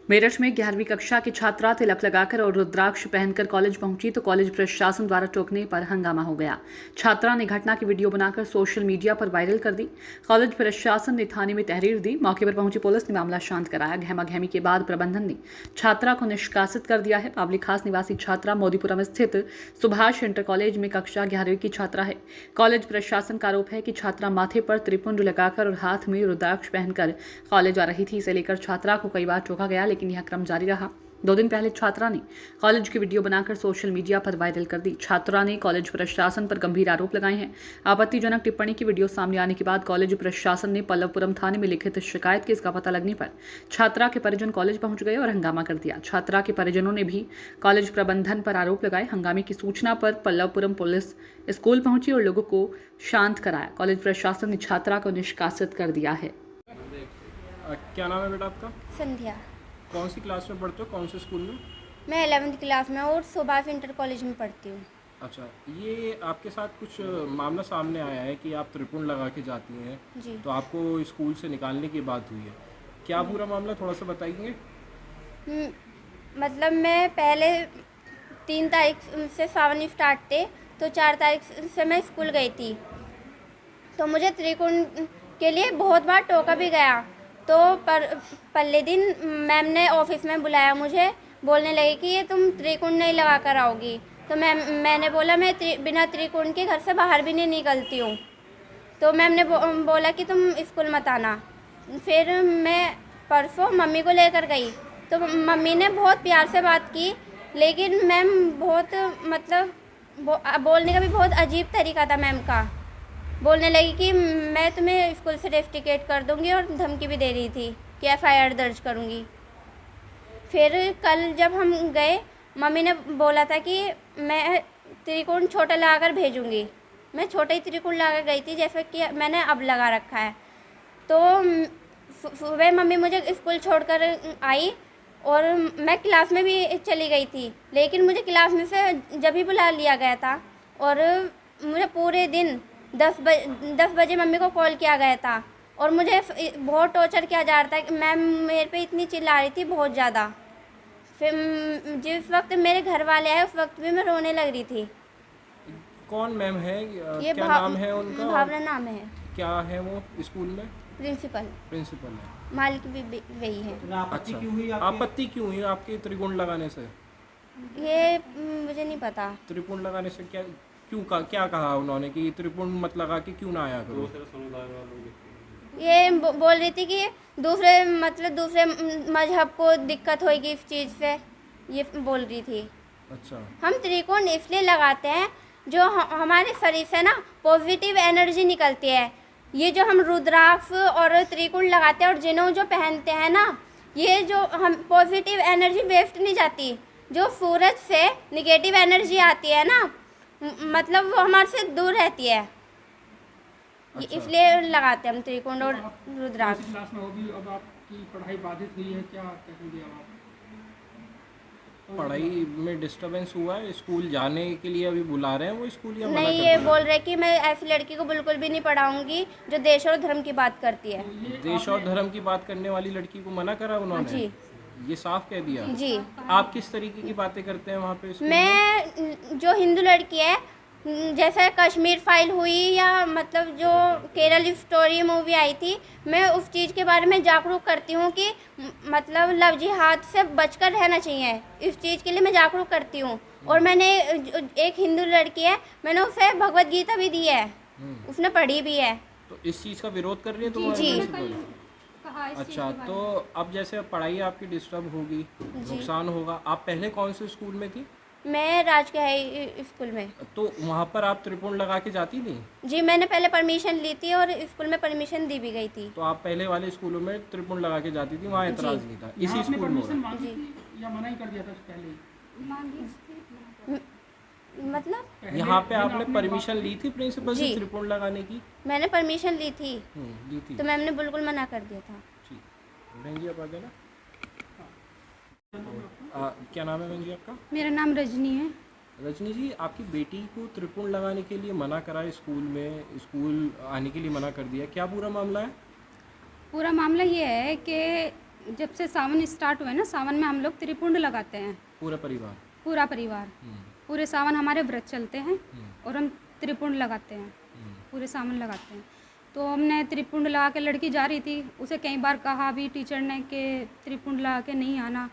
मेरठ में 11वीं कक्षा की छात्रा तिलक लगाकर और रुद्राक्ष पहनकर कॉलेज पहुंची तो कॉलेज प्रशासन द्वारा टोकने पर हंगामा हो गया। छात्रा ने घटना की वीडियो बनाकर सोशल मीडिया पर वायरल कर दी। कॉलेज प्रशासन ने थाने में तहरीर दी। मौके पर पहुंची पुलिस ने मामला शांत कराया। गहमा-गहमी के बाद प्रबंधन ने छात्रा को निष्कासित कर दिया है। बावली खास निवासी छात्रा मोदीपुरम स्थित सुभाष इंटर कॉलेज में कक्षा 11वीं की छात्रा है। कॉलेज प्रशासन का आरोप है कि छात्रा माथे पर त्रिपुंड लगाकर और हाथ में रुद्राक्ष पहनकर कॉलेज आ रही थी। इसे लेकर छात्रा को कई बार टोका गया, लेकिन यह क्रम जारी रहा। 2 दिन पहले छात्रा ने कॉलेज की वीडियो बनाकर सोशल मीडिया पर वायरल कर दी। छात्रा ने कॉलेज प्रशासन पर गंभीर आरोप लगाए हैं। आपत्तिजनक टिप्पणी की वीडियो सामने आने के बाद कॉलेज प्रशासन ने पल्लवपुरम थाने में लिखित शिकायत की। इसका पता लगने पर छात्रा के परिजन कॉलेज पहुंच गए और हंगामा कर दिया। छात्रा के परिजनों ने भी कॉलेज प्रबंधन पर आरोप लगाए। हंगामे की सूचना पर पल्लवपुरम पुलिस स्कूल पहुंची और लोगों को शांत कराया। कॉलेज प्रशासन ने छात्रा को निष्कासित कर दिया है। क्या नाम है बेटा आपका? संध्या। कौन सी क्लास में पढ़ते हो, कौन से स्कूल में? मैं 11वीं क्लास में और सुभाष इंटर कॉलेज में पढ़ती हूँ। अच्छा, ये आपके साथ कुछ मामला सामने आया है कि आप त्रिपुंड लगा के जाती हैं जी। तो आपको स्कूल से निकालने की बात हुई है। क्या पूरा मामला थोड़ा सा बताइए। मतलब मैं पहले 3 तारीख से सावन स्टार्ट थे, तो 4 तारीख से मैं स्कूल गई थी। तो मुझे त्रिकुंड के लिए बहुत बार टोका भी गया। तो पहले दिन मैम ने ऑफिस में बुलाया, मुझे बोलने लगी कि ये तुम त्रिकुंड नहीं लगा कर आओगी। तो मैंने बोला मैं बिना त्रिकुंड के घर से बाहर भी नहीं निकलती हूँ। तो मैम ने बोला कि तुम स्कूल मत आना। फिर मैं परसों मम्मी को लेकर गई, तो मम्मी ने बहुत प्यार से बात की, लेकिन मैम बहुत मतलब बोलने का भी बहुत अजीब तरीका था मैम का। बोलने लगी कि मैं तुम्हें स्कूल से रेस्टिकेट कर दूंगी और धमकी भी दे रही थी कि FIR दर्ज करूंगी। फिर कल जब हम गए, मम्मी ने बोला था कि मैं त्रिकोण छोटा लगाकर भेजूंगी। मैं छोटा ही त्रिकोण लगा गई थी, जैसे कि मैंने अब लगा रखा है। तो सुबह मम्मी मुझे स्कूल छोड़कर आई और मैं क्लास में भी चली गई थी, लेकिन मुझे क्लास में से जब भी बुला लिया गया था और मुझे पूरे दिन 10 बजे मम्मी को कॉल किया गया था और मुझे बहुत टॉर्चर किया जा रहा था। मैम मेरे पे इतनी चिल्ला रही थी बहुत ज़्यादा। फिर जिस वक्त मेरे घर वाले आए उस वक्त भी मैं रोने लग रही थी। कौन मैम है? ये क्या नाम है उनका? भावना नाम है। क्या है वो स्कूल में? प्रिंसिपल है। मालिक भी वही है। आपत्ति क्यों हुई आपके त्रिकोण लगाने से? ये मुझे नहीं पता। त्रिपुंड लगाने से क्या कहा उन्होंने कि त्रिपुंड मत लगा के क्यों ना आया करो? ये बोल रही थी कि दूसरे मजहब को दिक्कत होगी इस चीज़ से, ये बोल रही थी। अच्छा। हम त्रिकोण इसलिए लगाते हैं जो हमारे शरीर से ना पॉजिटिव एनर्जी निकलती है। ये जो हम रुद्राक्ष और त्रिकोण लगाते हैं और जिन्हों जो पहनते हैं ना, ये जो हम पॉजिटिव एनर्जी वेस्ट नहीं जाती। जो सूरज से निगेटिव एनर्जी आती है ना, मतलब वो हमारे से दूर रहती है। अच्छा। इसलिए लगाते हैं हम त्रिकोण और रुद्राक्ष। क्लास में होगी, अब आपकी पढ़ाई बाधित हुई है, क्या कहेंगे आप? पढ़ाई में डिस्टरबेंस हुआ है? स्कूल जाने के लिए अभी बुला रहे हैं वो स्कूल या मना नहीं, कर ये दिया? बोल रहे कि मैं ऐसी लड़की को बिल्कुल भी नहीं पढ़ाऊंगी जो देश और धर्म की बात करती है। देश और धर्म की बात करने वाली लड़की को मना करा उन्होंने? जी ये साफ कह दिया? जी। आप किस तरीके की बातें करते हैं वहाँ पे स्कूल में? मैं जो हिंदू लड़की है, जैसे कश्मीर फाइल हुई या मतलब जो केरल स्टोरी मूवी आई थी, मैं उस चीज़ के बारे में जागरूक करती हूँ कि मतलब लव जिहाद से बचकर रहना चाहिए। इस चीज़ के लिए मैं जागरूक करती हूँ। और मैंने एक हिंदू लड़की है, मैंने उसे भगवत गीता भी दी है, उसने पढ़ी भी है। तो इस चीज़ का विरोध कर रही है तुम्हारे जी। प्रिंसिपल? अच्छा, तो अब जैसे पढ़ाई आपकी डिस्टर्ब होगी, नुकसान होगा। आप पहले कौन से स्कूल में थी? मैं राजकीय हाई स्कूल में। तो वहाँ पर आप त्रिपुंड लगा के जाती नहीं? जी, मैंने पहले परमिशन ली थी और स्कूल में परमिशन दी भी गई थी। तो आप पहले वाले स्कूलों में त्रिपुंड लगा के जाती थी, वहाँ एतराज़ नहीं था? इसी आपने स्कूल में परमिशन हो रहा है? मांगी थी या मना ही कर दिया था पहले? मतलब यहाँ पे आपने परमिशन ली थी प्रिंसिपल से जी। त्रिपुंड लगाने की? मैंने परमिशन ली थी, ली थी। तो मैम ने बिल्कुल मना कर दिया था। ठीक, बहन जी आप आ जाना। क्या नाम है बहन जी आपका? मेरा नाम रजनी है। रजनी जी, आपकी बेटी को त्रिपुंड लगाने के लिए मना करा है स्कूल में, स्कूल आने के लिए मना कर दिया, क्या पूरा मामला है? पूरा मामला ये है कि जब से सावन स्टार्ट हुआ है ना, सावन में हम लोग त्रिपुंड लगाते हैं, पूरा परिवार? पूरा परिवार। पूरे सावन हमारे व्रत चलते हैं और हम त्रिपुंड लगाते हैं, पूरे सावन लगाते हैं। तो हमने त्रिपुंड लगा के, लड़की जा रही थी, उसे कई बार कहा भी टीचर ने कि त्रिपुंड लगा के नहीं आना।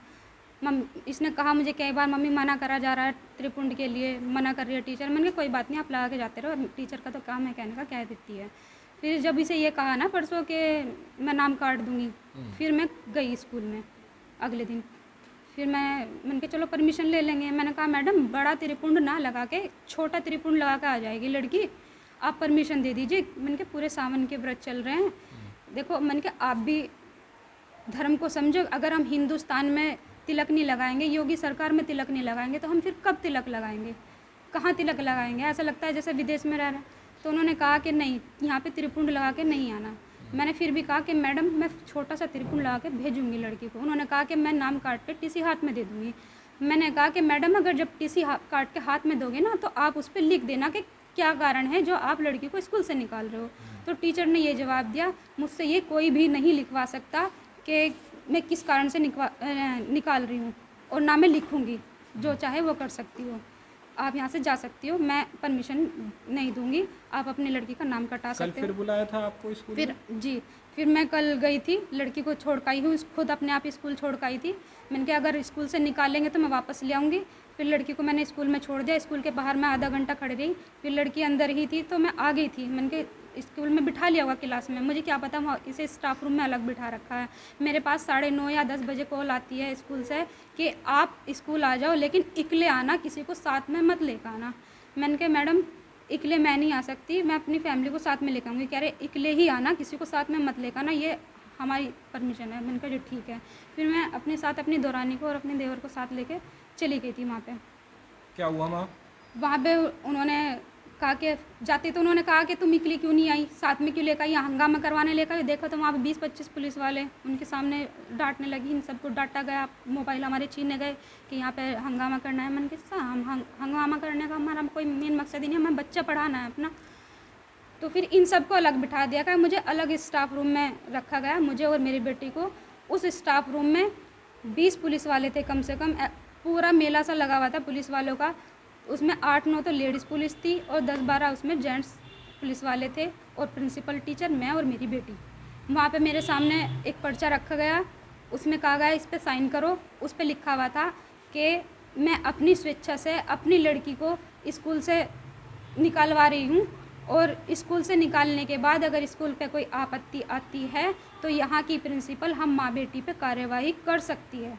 इसने कहा मुझे कई बार, मम्मी मना करा जा रहा है त्रिपुंड के लिए, मना कर रही है टीचर। मैंने कहा कोई बात नहीं, आप लगा के जाते रहो, टीचर का तो काम है कहने का, कह देती है। फिर जब इसे ये कहा ना परसों के मैं नाम काट दूंगी, फिर मैं गई स्कूल में अगले दिन। फिर मैंने कहा चलो परमिशन ले लेंगे। मैंने कहा मैडम बड़ा त्रिपुंड ना लगा के छोटा त्रिपुंड लगा के आ जाएगी लड़की, आप परमिशन दे दीजिए। मैंने कहा पूरे सावन के व्रत चल रहे हैं, देखो मैंने कहा आप भी धर्म को समझो। अगर हम हिंदुस्तान में तिलक नहीं लगाएंगे, योगी सरकार में तिलक नहीं लगाएंगे, तो हम फिर कब तिलक लगाएंगे, कहाँ तिलक लगाएंगे? ऐसा लगता है जैसे विदेश में रह रहे हैं। तो उन्होंने कहा कि नहीं, यहाँ पे त्रिपुंड लगा के नहीं आना। मैंने फिर भी कहा कि मैडम मैं छोटा सा त्रिपुंड लगा के भेजूंगी लड़की को। उन्होंने कहा कि मैं नाम काट के टीसी हाथ में दे दूँगी। मैंने कहा कि मैडम अगर जब टीसी काट के हाथ में दोगे ना, तो आप उस पर लिख देना कि क्या कारण है जो आप लड़की को स्कूल से निकाल रहे हो। तो टीचर ने ये जवाब दिया, मुझसे ये कोई भी नहीं लिखवा सकता कि मैं किस कारण से निकाल रही हूँ, और ना मैं लिखूँगी, जो चाहे वो कर सकती हो, आप यहाँ से जा सकती हो, मैं परमिशन नहीं दूंगी, आप अपनी लड़की का नाम कटा सकते हो। कल फिर बुलाया था आपको स्कूल फिर जी, फिर मैं कल गई थी, लड़की को छोड़ कर आई हूँ, खुद अपने आप स्कूल छोड़ कर आई थी। मैंने कहा अगर स्कूल से निकालेंगे तो मैं वापस ले आऊँगी। फिर लड़की को मैंने स्कूल में छोड़ दिया, स्कूल के बाहर मैं आधा घंटा खड़ी रही। फिर लड़की अंदर ही थी तो मैं आ गई थी। मैंने कहा स्कूल में बिठा लिया होगा क्लास में, मुझे क्या पता वहाँ इसे स्टाफ रूम में अलग बिठा रखा है। मेरे पास 9:30 या 10 बजे कॉल आती है स्कूल से कि आप स्कूल आ जाओ, लेकिन इकले आना, किसी को साथ में मत लेकर आना। मैंने कहा मैडम इकले मैं नहीं आ सकती, मैं अपनी फैमिली को साथ में लेकर आऊँगी। कह रहे इकले ही आना, किसी को साथ में मत लेकर आना, ये हमारी परमिशन है। मैंने कहा जो ठीक है। फिर मैं अपने साथ अपनी दौरानी को और अपने देवर को साथ लेके चली गई थी वहाँ पे। क्या हुआ वहाँ पे उन्होंने कहा कि जाते तो उन्होंने कहा कि तुम इकली क्यों नहीं आई, साथ में क्यों लेकर आई, यहाँ हंगामा करवाने लेकर। देखो तो वहाँ पे 20-25 पुलिस वाले उनके सामने डांटने लगी, इन सबको डांटा गया, मोबाइल हमारे छीने गए कि यहाँ पे हंगामा करना है। मैंने कहा हम हंगामा करने का हमारा कोई मेन मकसद ही नहीं, हमें बच्चा पढ़ाना है अपना। तो फिर इन सबको अलग बिठा दिया गया, मुझे अलग स्टाफ रूम में रखा गया, मुझे और मेरी बेटी को। उस स्टाफ रूम में 20 पुलिस वाले थे कम से कम, पूरा मेला सा लगा हुआ था पुलिस वालों का। उसमें 8-9 तो लेडीज़ पुलिस थी और 10-12 उसमें जेंट्स पुलिस वाले थे, और प्रिंसिपल टीचर, मैं और मेरी बेटी। वहाँ पे मेरे सामने एक पर्चा रखा गया, उसमें कहा गया इस पे साइन करो। उस पे लिखा हुआ था कि मैं अपनी स्वेच्छा से अपनी लड़की को स्कूल से निकालवा रही हूँ, और स्कूल से निकालने के बाद अगर स्कूल पे कोई आपत्ति आती है तो यहाँ की प्रिंसिपल हम माँ बेटी पे कार्यवाही कर सकती है।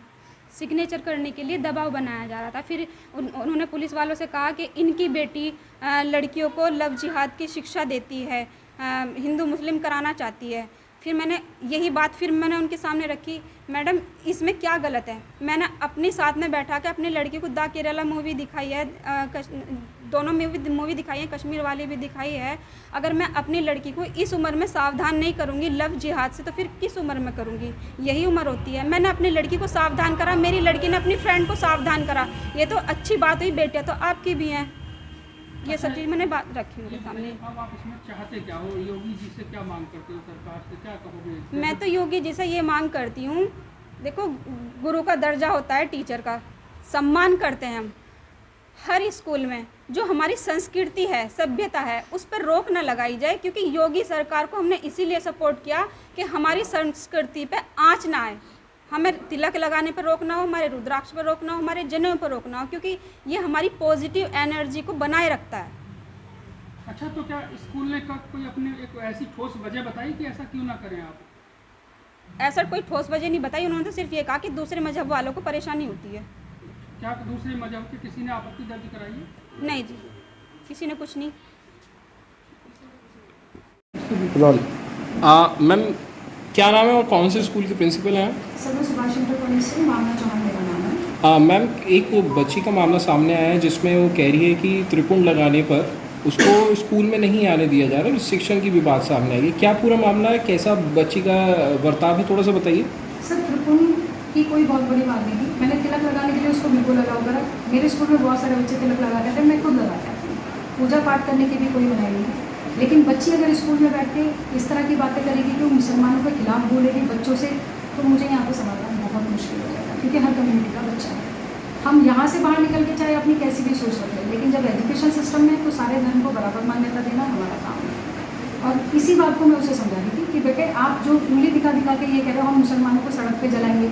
सिग्नेचर करने के लिए दबाव बनाया जा रहा था। फिर उन्होंने पुलिस वालों से कहा कि इनकी बेटी लड़कियों को लव जिहाद की शिक्षा देती है, हिंदू मुस्लिम कराना चाहती है। फिर मैंने यही बात फिर मैंने उनके सामने रखी, मैडम इसमें क्या गलत है? मैंने अपने साथ में बैठा के अपनी लड़की को द केरला मूवी दिखाई है, दोनों मूवी दिखाई है, कश्मीर वाली भी दिखाई है। अगर मैं अपनी लड़की को इस उम्र में सावधान नहीं करूँगी लव जिहाद से, तो फिर किस उम्र में करूँगी? यही उम्र होती है। मैंने अपनी लड़की को सावधान करा, मेरी लड़की ने अपनी फ्रेंड को सावधान करा, ये तो अच्छी बात हुई। बेटियाँ तो आपकी भी हैं। ये सब चीज़ मैंने बात रखी उनके सामने। अब आप इसमें चाहते क्या हो? योगी जी से क्या मांग करते हो, सरकार से क्या कहोगे? मैं तो योगी जी से ये मांग करती हूँ, देखो गुरु का दर्जा होता है, टीचर का सम्मान करते हैं हम। हर स्कूल में जो हमारी संस्कृति है, सभ्यता है, उस पर रोक न लगाई जाए, क्योंकि योगी सरकार को हमने इसीलिए सपोर्ट किया कि हमारी संस्कृति पे आँच ना आए। हमें तिलक लगाने पर रोक ना हो, हमारे रुद्राक्ष पर रोक ना हो, हमारे जनेऊ पर रोक ना हो, क्योंकि ये हमारी पॉजिटिव एनर्जी को बनाए रखता है। अच्छा, तो क्या स्कूल ने कोई अपने एक ऐसी ठोस वजह बताई कि ऐसा क्यों ना करें आप? ऐसा कोई ठोस वजह नहीं बताई, उन्होंने तो सिर्फ ये कहा कि दूसरे मजहब वालों को परेशानी होती है। क्या दूसरे मजहब के किसी ने आपत्ति दर्ज कराई है? नहीं जी, किसी ने कुछ नहीं। मैम क्या नाम है और कौन से स्कूल के प्रिंसिपल हैं? सर मैं सुभाष इंटर कॉलेज से मामला चौहान मेरा नाम है। मैम एक बच्ची का मामला सामने आया है जिसमें वो कह रही है कि त्रिपुंड लगाने पर उसको स्कूल में नहीं आने दिया जा रहा है, रिस्ट्रिक्शन की भी बात सामने आई है। क्या पूरा मामला है, कैसा बच्ची का बर्ताव है, थोड़ा सा बताइए। सर त्रिपुंड की कोई बहुत बड़ी बात नहीं थी, मैंने तिलक लगाने के लिए उसको बिल्कुल अलाउ करा। मेरे स्कूल में बहुत सारे बच्चे तिलक लगाते थे, मैं खुद लगाता था। पूजा पाठ करने की भी कोई मनाही नहीं, लेकिन बच्ची अगर स्कूल में बैठ के इस तरह की बातें करेगी कि वो मुसलमानों के खिलाफ बोलेगी, बच्चों से तो मुझे यहाँ पे समाधान बहुत मुश्किल हो जाएगा, क्योंकि हर कम्युनिटी का बच्चा है। हम यहाँ से बाहर निकल के चाहे अपनी कैसी भी सोच रखें, लेकिन जब एजुकेशन सिस्टम में तो सारे धर्म को बराबर मान्यता देना हमारा काम है। और इसी बात को मैं उसे समझा रही थी कि बेटे आप जो उंगली दिखा दिखा के ये कह रहे हो हम मुसलमानों को सड़क पे जलाएंगे,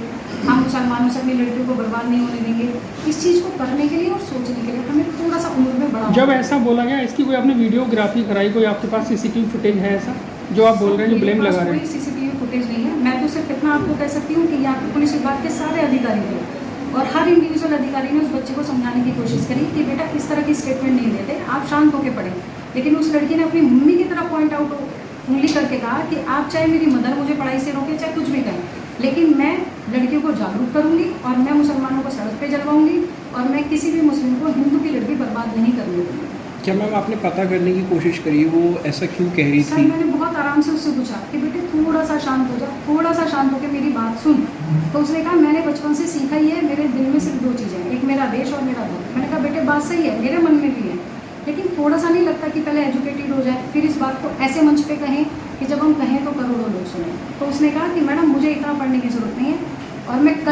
हम मुसलमानों से अपनी लड़कियों को बर्बाद नहीं होने देंगे, इस चीज़ को करने के लिए और सोचने के लिए हमें थोड़ा सा उम्र में बड़ा जब ऐसा बोला गया, इसकी कोई आपने वीडियोग्राफी कराई, कोई आपके पास सीसीटीवी फुटेज है ऐसा जो आप बोल रहे हैं, जो ब्लेम लगा रहे हैं? कोई सीसीटीवी फुटेज नहीं है। मैं तो सिर्फ इतना आपको कह सकती हूँ कि यहाँ पे पुलिस विभाग के सारे अधिकारी थे और हर इंडिविजुअल अधिकारी ने उस बच्चे को समझाने की कोशिश करी कि बेटा इस तरह की स्टेटमेंट नहीं देते, आप शांत होकर पढ़ें। लेकिन उस लड़की ने अपनी मम्मी की तरफ पॉइंट आउट उंगली करके कहा कि आप चाहे मेरी मदर मुझे पढ़ाई से रोके, चाहे कुछ भी करें, लेकिन मैं लड़कियों को जागरूक करूंगी और मैं मुसलमानों को सड़क पे जलवाऊंगी और मैं किसी भी मुस्लिम को हिंदू की लड़की बर्बाद नहीं करने दूंगी। क्या मैम आपने पता करने की कोशिश करी वो ऐसा क्यों कह रही सर थी? मैंने बहुत आराम से उससे पूछा कि बेटे थोड़ा सा शांत हो जा, थोड़ा सा शांत होकर मेरी बात सुन। तो उसने कहा मैंने बचपन से सीखा ही है, मेरे दिल में सिर्फ 2 चीज़ें हैं, एक मेरा देश और मेरा धर्म। मैंने कहा बेटे बात सही है, मेरे मन में भी है, लेकिन थोड़ा सा नहीं लगता कि पहले एजुकेटेड हो जाए, फिर इस बात को ऐसे मंच पे कहें कि जब हम कहें तो करोड़ों लोग सुने। तो उसने कहा कि मैडम मुझे इतना पढ़ने की ज़रूरत नहीं है और मैं कल